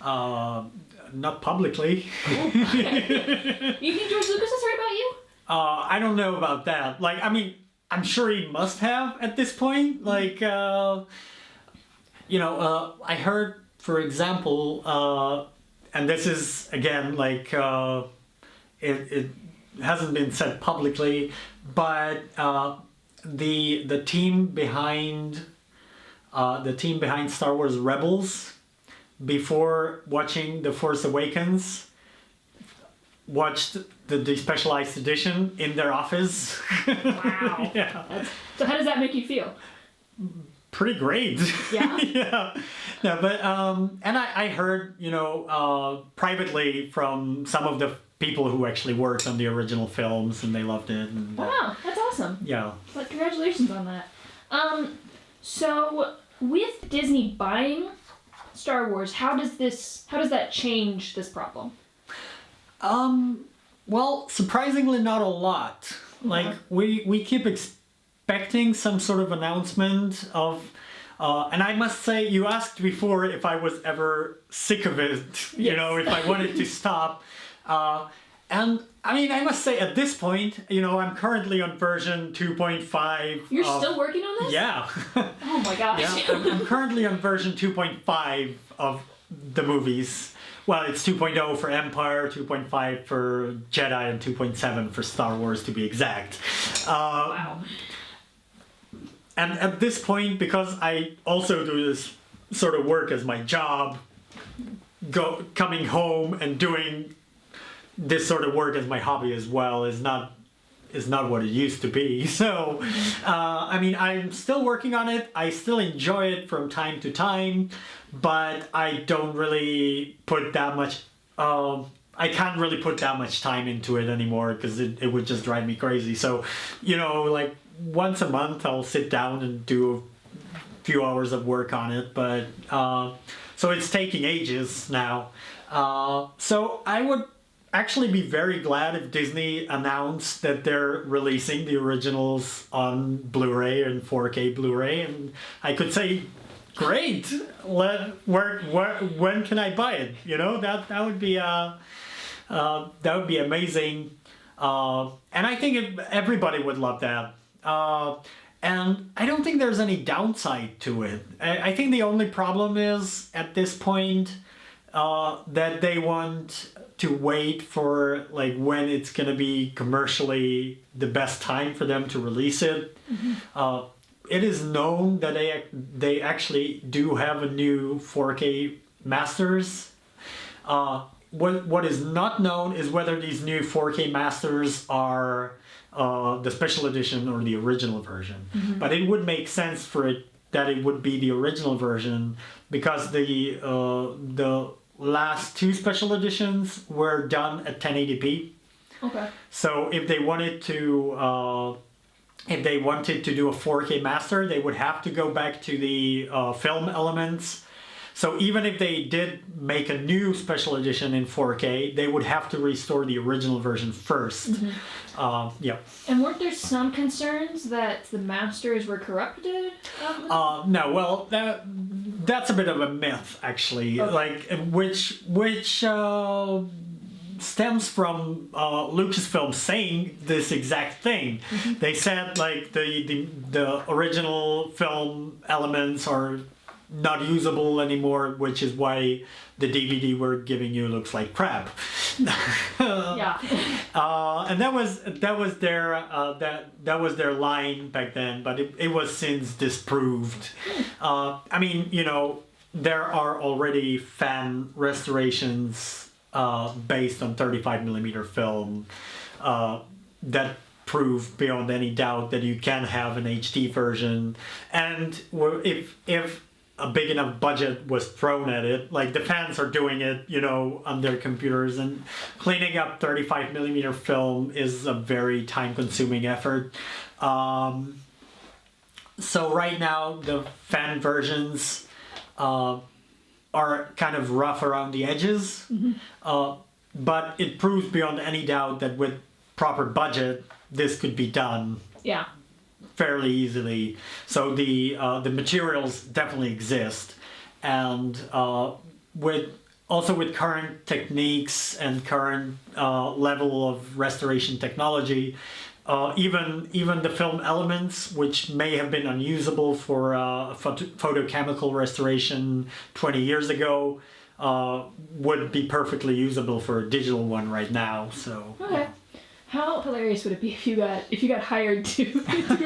Not publicly. Cool. You think George Lucas has heard about you? I don't know about that. Like, I mean, I'm sure he must have at this point. Like, I heard, for example, and this is again like it hasn't been said publicly, but the team behind Star Wars Rebels, before watching The Force Awakens, watched the Despecialized edition in their office. Wow. Yeah. So how does that make you feel? Pretty great. Yeah? Yeah. No, but and I heard, privately from some of the people who actually worked on the original films, and they loved it. And, Wow, that's awesome. yeah. But congratulations on that. So with Disney buying Star Wars, how does that change this problem? Well, surprisingly not a lot. Like, we keep expecting some sort of announcement of, and I must say, you asked before if I was ever sick of it, if I wanted to stop. And I mean, I must say at this point, I'm currently on version 2.5. You're still working on this? Yeah. Oh my gosh. Yeah, I'm currently on version 2.5 of the movies. Well, it's 2.0 for Empire, 2.5 for Jedi, and 2.7 for Star Wars, to be exact. Wow. And at this point, because I also do this sort of work as my job, coming home and doing this sort of work as my hobby as well is not what it used to be. So, I mean, I'm still working on it. I still enjoy it from time to time, but I don't really put that much. I can't really put that much time into it anymore because it would just drive me crazy. So, like once a month, I'll sit down and do a few hours of work on it. But so it's taking ages now. So I actually be very glad if Disney announced that they're releasing the originals on Blu-ray and 4K Blu-ray, and I could say, great. When can I buy it? You know, that would be amazing, and I think everybody would love that. And I don't think there's any downside to it. I think the only problem is at this point that they want to wait for like when it's gonna be commercially the best time for them to release it. Mm-hmm. It is known that they actually do have a new 4K masters. What is not known is whether these new 4K masters are the special edition or the original version. Mm-hmm. But it would make sense for it that it would be the original version because the last two special editions were done at 1080p. Okay. So if they wanted to do a 4K master, they would have to go back to the film elements. So even if they did make a new special edition in 4K, they would have to restore the original version first. Mm-hmm. Yeah. And weren't there some concerns that the masters were corrupted? No. Well, that's a bit of a myth, actually. Okay. Like which stems from Lucasfilm saying this exact thing. Mm-hmm. They said like the original film elements are not usable anymore, which is why the DVD we're giving you looks like crap. Yeah. And that was their line back then, but it was since disproved. I mean, you know, there are already fan restorations based on 35mm film that prove beyond any doubt that you can have an HD version, and if a big enough budget was thrown at it, like the fans are doing it, you know, on their computers, and cleaning up 35mm film is a very time-consuming effort. So right now the fan versions are kind of rough around the edges, mm-hmm. But it proves beyond any doubt that with proper budget this could be done. Yeah. Fairly easily. So the materials definitely exist, and with current techniques and current level of restoration technology, even the film elements, which may have been unusable for photochemical restoration 20 years ago, would be perfectly usable for a digital one right now. So. Okay. How hilarious would it be if you got hired to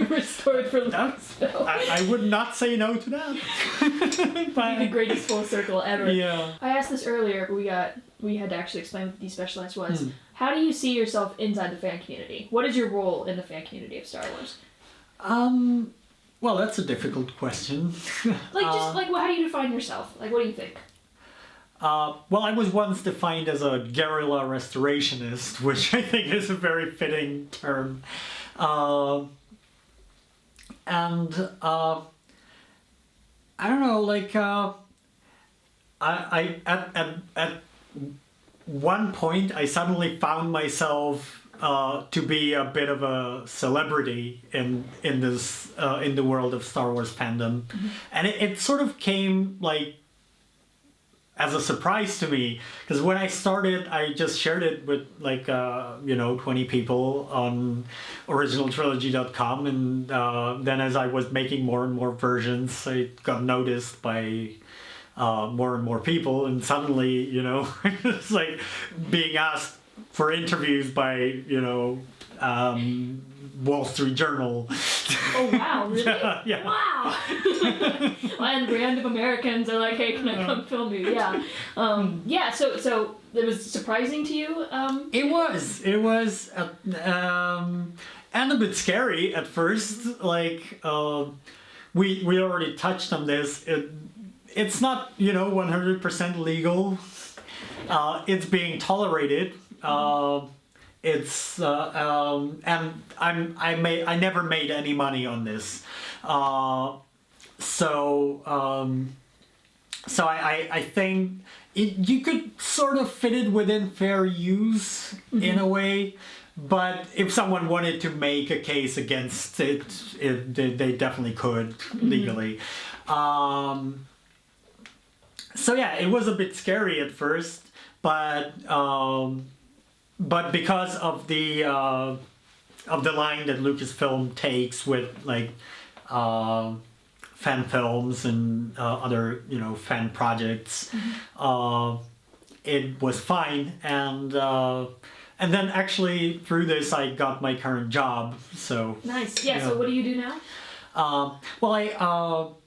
restore it for Lucasfilm? I would not say no to that. But the greatest full circle ever. Yeah. I asked this earlier, but we had to actually explain what Despecialized was. How do you see yourself inside the fan community? What is your role in the fan community of Star Wars? Well, that's a difficult question. How do you define yourself? Like, what do you think? Well, I was once defined as a guerrilla restorationist, which I think is a very fitting term. I don't know, like, I at one point I suddenly found myself to be a bit of a celebrity in the world of Star Wars fandom, mm-hmm. and it sort of came like as a surprise to me, because when I started, I just shared it with 20 people on originaltrilogy.com, and then as I was making more and more versions, it got noticed by more and more people, and suddenly, you know, it's like being asked for interviews by, Wall Street Journal. Oh wow, really? Yeah. Wow. And random Americans are like, hey, can I come film you? Yeah. Yeah, so it was surprising to you? It was and a bit scary at first. Like we already touched on this. It's not, 100% legal. It's being tolerated. It's and I never made so I think you could sort of fit it within fair use in a way, but if someone wanted to make a case against it, they definitely could legally. So yeah, it was a bit scary at first, but because of the line that Lucasfilm takes with like fan films and other fan projects, it was fine, and then actually through this I got my current job. So nice. Yeah. So what do you do now? Well,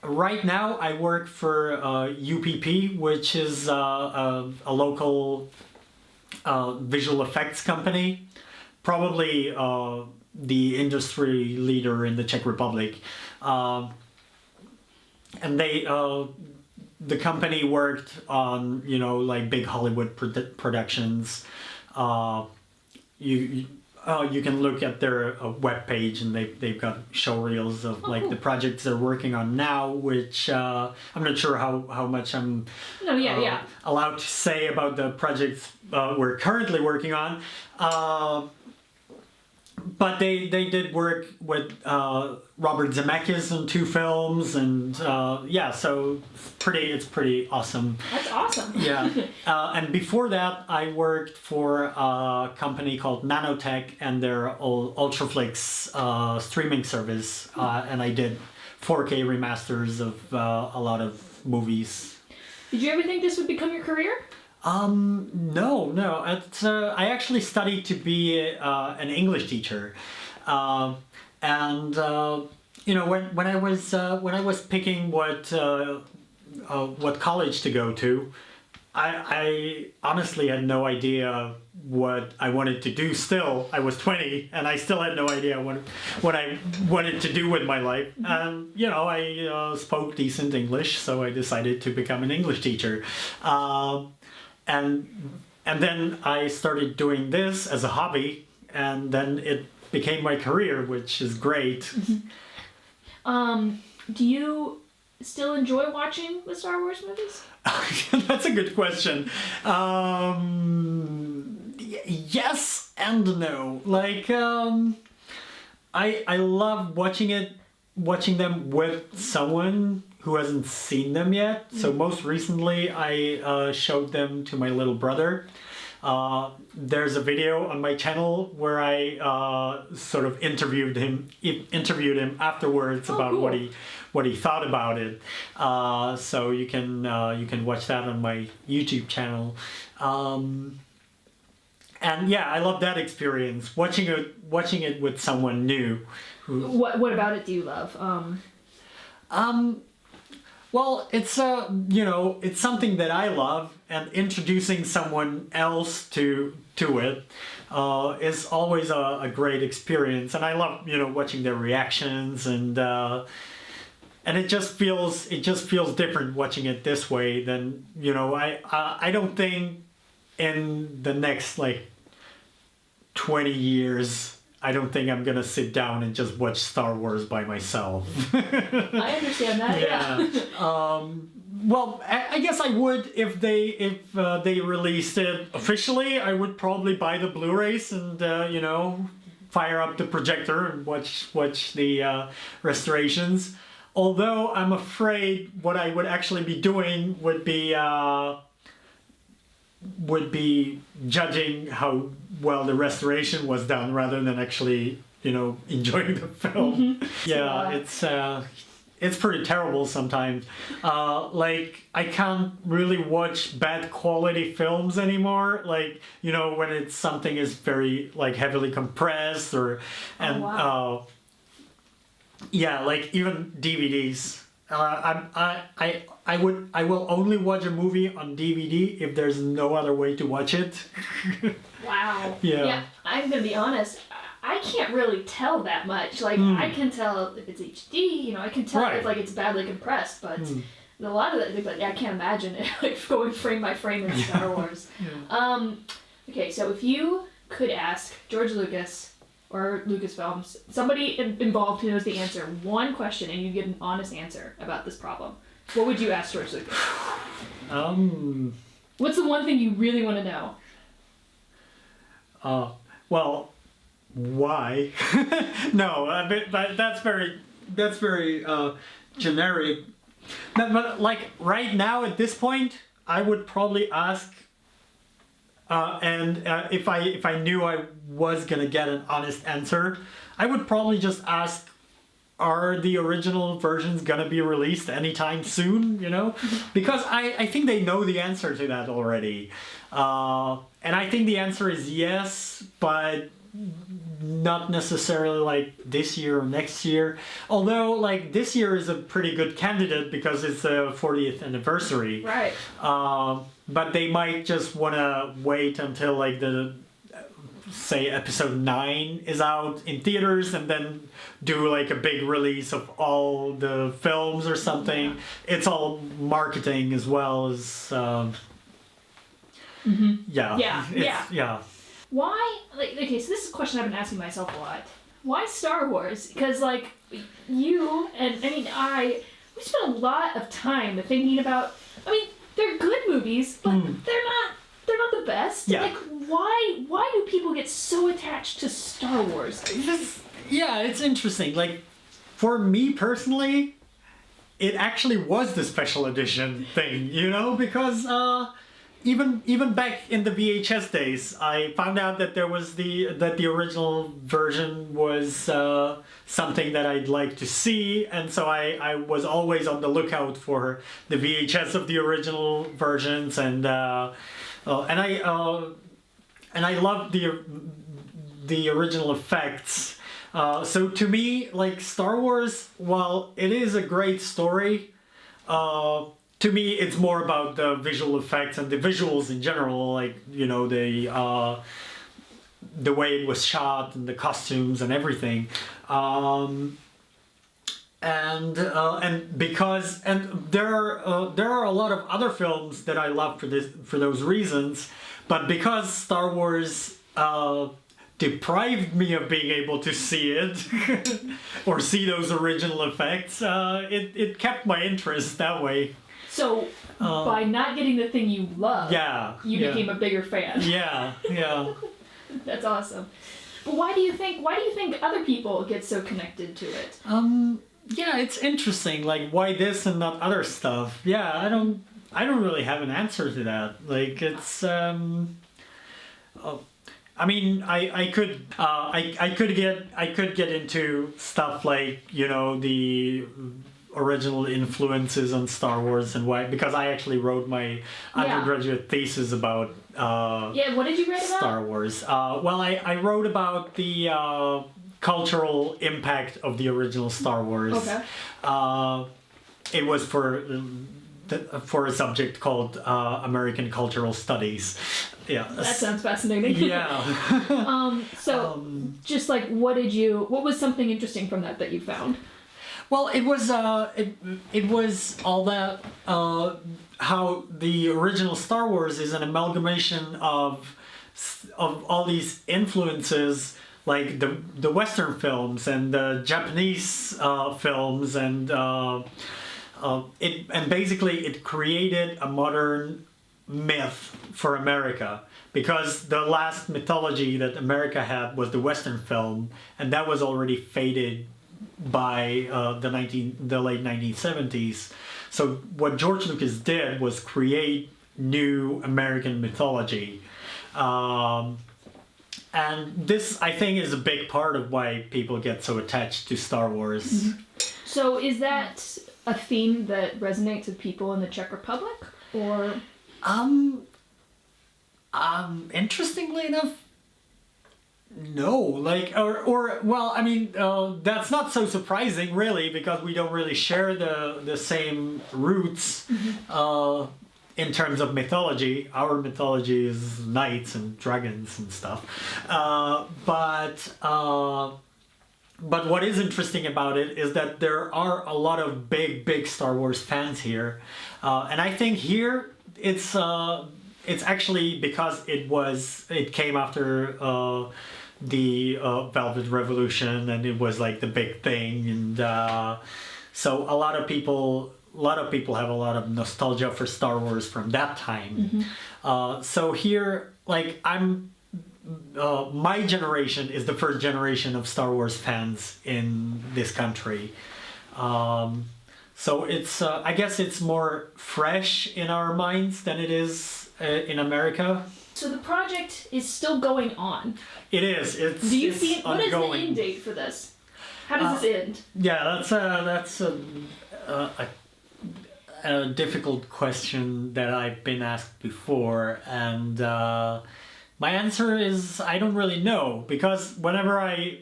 right now I work for UPP, which is a local visual effects company, probably the industry leader in the Czech Republic. And the company worked on, like big Hollywood productions. You can look at their webpage, and they've got show reels of like the projects they're working on now, which I'm not sure how much I'm allowed to say about the projects we're currently working on. But they did work with Robert Zemeckis in 2 films, and so it's pretty awesome. That's awesome. Yeah, and before that, I worked for a company called Nanotech and their Ultraflix streaming service, and I did 4K remasters of a lot of movies. Did you ever think this would become your career? No. I actually studied to be an English teacher, and when I was picking what college to go to, I honestly had no idea what I wanted to do. Still, I was 20, and I still had no idea what I wanted to do with my life. And I spoke decent English, so I decided to become an English teacher. And then I started doing this as a hobby, and then it became my career, which is great. Do you still enjoy watching the Star Wars movies? That's a good question. Yes and no. Like, I love watching them with someone who hasn't seen them yet. So most recently, I showed them to my little brother. There's a video on my channel where I sort of interviewed him afterwards about what he thought about it. So you can watch that on my YouTube channel. And yeah, I love that experience, watching it with someone new. What about it do you love? Well, it's it's something that I love, and introducing someone else to it is always a great experience, and I love watching their reactions, and it just feels different watching it this way than I don't think in the next 20 years. I don't think I'm gonna sit down and just watch Star Wars by myself. I understand that. Yeah. Well, I guess I would if they released it officially. I would probably buy the Blu-rays and fire up the projector and watch the restorations. Although I'm afraid what I would actually be doing would be judging how well the restoration was done rather than actually enjoying the film. It's pretty terrible sometimes. I can't really watch bad quality films anymore, when something is very heavily compressed even DVDs. I will only watch a movie on DVD if there's no other way to watch it. Wow. Yeah. I'm gonna be honest. I can't really tell that much. I can tell if it's HD. I can tell if it's badly compressed. But a lot of it, I can't imagine it going frame by frame in Star Wars. Yeah. Okay, so if you could ask George Lucas or Lucasfilms, somebody involved who knows the answer, one question, and you get an honest answer about this problem, What would you ask George Lucas? What's the one thing you really want to know? Well, why? No, but that's very generic. But like right now at this point, I would probably ask, if I knew I was gonna get an honest answer, I would probably just ask, are the original versions gonna be released anytime soon? You know, because I think they know the answer to that already, and I think the answer is yes, but not necessarily like this year or next year. Although like this year is a pretty good candidate because it's the 40th anniversary. Right. But they might just want to wait until like say episode 9 is out in theaters and then do like a big release of all the films or something. Yeah. It's all marketing as well as yeah. Why, like, okay, so this is a question I've been asking myself a lot. Why Star Wars? Because, like, you and, we spent a lot of time thinking about, they're good movies, but they're not the best. Yeah. Like, why do people get so attached to Star Wars? It's interesting. Like, for me personally, it actually was the special edition thing, you know, because, even back in the VHS days, I found out that the original version was something that I'd like to see, and so I was always on the lookout for the VHS of the original versions, and I loved the original effects. So to me, like Star Wars, while it is a great story, to me, it's more about the visual effects and the visuals in general, like, you know, the way it was shot and the costumes and everything. And because there are a lot of other films that I love for those reasons, but because Star Wars deprived me of being able to see it or see those original effects, it kept my interest that way. So, by not getting the thing you love, you became a bigger fan. Yeah. That's awesome. But why do you think other people get so connected to it? It's interesting. Like, why this and not other stuff? Yeah, I don't really have an answer to that. Like, it's I could get into stuff like, you know, the original influences on Star Wars and why, because I actually wrote my undergraduate thesis about what did you write about? Star Wars. I wrote about the cultural impact of the original Star Wars. Okay. It was for a subject called American Cultural Studies. Yeah. That sounds fascinating. Yeah. Just like, what was something interesting from that you found? Well, it was all that how the original Star Wars is an amalgamation of all these influences, like the Western films and the Japanese films, and basically it created a modern myth for America, because the last mythology that America had was the Western film, and that was already faded by the late 1970s. So what George Lucas did was create new American mythology, and this, I think, is a big part of why people get so attached to Star Wars. Mm-hmm. So is that a theme that resonates with people in the Czech Republic, or? Interestingly enough, no. Like, that's not so surprising, really, because we don't really share the same roots. Mm-hmm. In terms of mythology. Our mythology is knights and dragons and stuff. But what is interesting about it is that there are a lot of big Star Wars fans here, and I think here it's actually because it came after the Velvet Revolution, and it was like the big thing, and so a lot of people lot of people have a lot of nostalgia for Star Wars from that time. So here, like my generation is the first generation of Star Wars fans in this country. So it's, I guess it's more fresh in our minds than it is in America. So the project is still going on. It is. Do you it's see? What is the ongoing. end date for this? How does this end? Yeah, that's a difficult question that I've been asked before, and my answer is I don't really know, because whenever I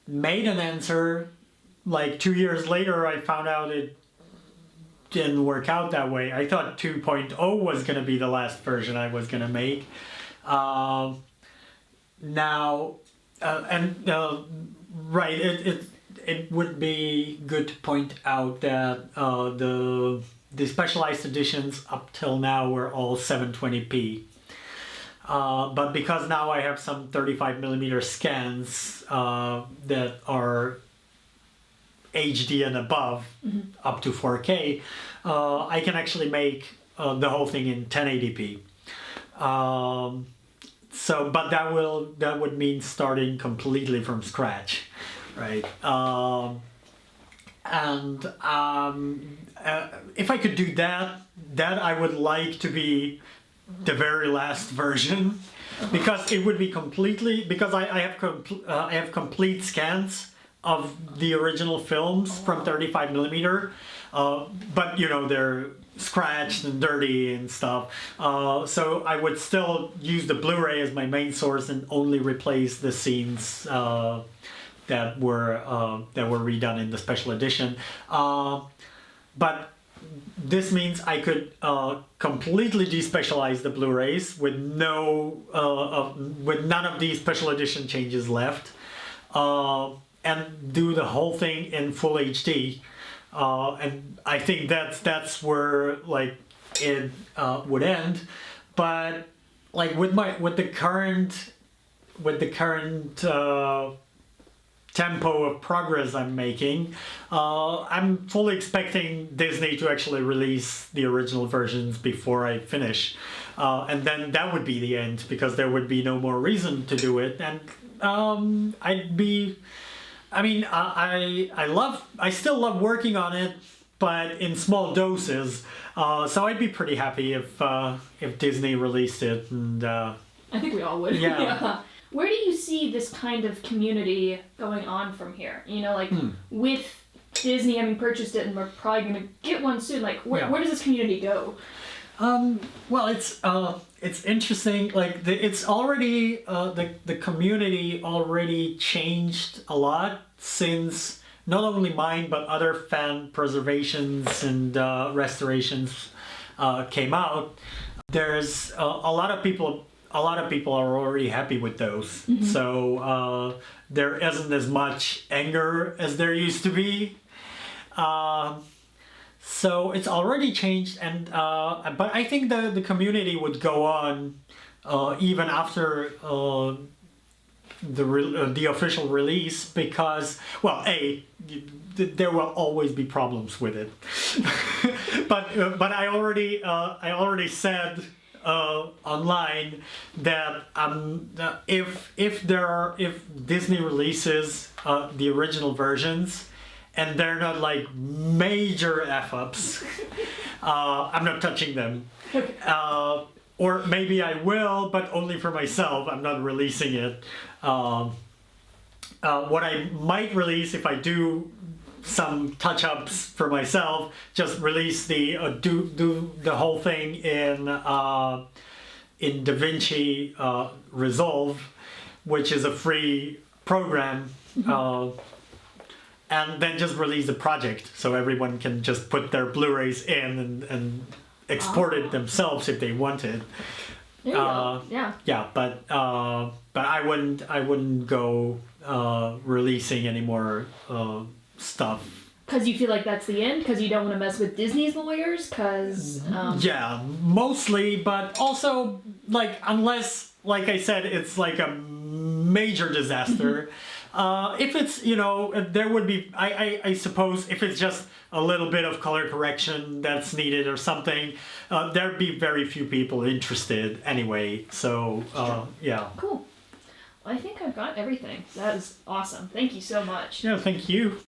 made an answer, like 2 years later, I found out it didn't work out that way. I thought 2.0 was going to be the last version I was going to make. Right, it would be good to point out that the specialized editions up till now were all 720p. But because now I have some 35mm scans that are HD and above, up to 4K, I can actually make the whole thing in 1080p. But that would mean starting completely from scratch, right? If I could do that I would like to be the very last version, because it would be completely, because I have complete scans of the original films from 35mm, but you know, they're scratched and dirty and stuff, so I would still use the Blu-ray as my main source and only replace the scenes that were redone in the special edition, but this means I could completely despecialize the Blu-rays with with none of these special edition changes left, and do the whole thing in full HD. And I think that's where like it would end. But like with the current tempo of progress I'm making, I'm fully expecting Disney to actually release the original versions before I finish, and then that would be the end, because there would be no more reason to do it, and I still love working on it, but in small doses. So I'd be pretty happy if Disney released it, and I think we all would. Yeah. Yeah. Where do you see this kind of community going on from here? You know, like with Disney having purchased it, and we're probably going to get one soon. Like, where does this community go? Well, it's interesting. Like it's already the community already changed a lot since not only mine but other fan preservations and restorations came out. There's a lot of people. A lot of people are already happy with those, so there isn't as much anger as there used to be. So it's already changed, and but I think the community would go on even after the official release, because, well, there will always be problems with it. but I already said online that if Disney releases the original versions and they're not like major f-ups, I'm not touching them. Or maybe I will, but only for myself. I'm not releasing it. What I might release, if I do some touch-ups for myself, just release the do the whole thing in DaVinci Resolve, which is a free program, and then just release the project so everyone can just put their Blu-rays in and export it themselves if they wanted. There you go. Yeah. Yeah, but I wouldn't go releasing any more stuff. Because you feel like that's the end? Because you don't want to mess with Disney's lawyers? Because yeah, mostly, but also, like, unless, like I said, it's like a major disaster, If it's, you know, there would be, I suppose, if it's just a little bit of color correction that's needed or something, there'd be very few people interested anyway. So, yeah. Cool. Well, I think I've got everything. That is awesome. Thank you so much. Yeah, thank you.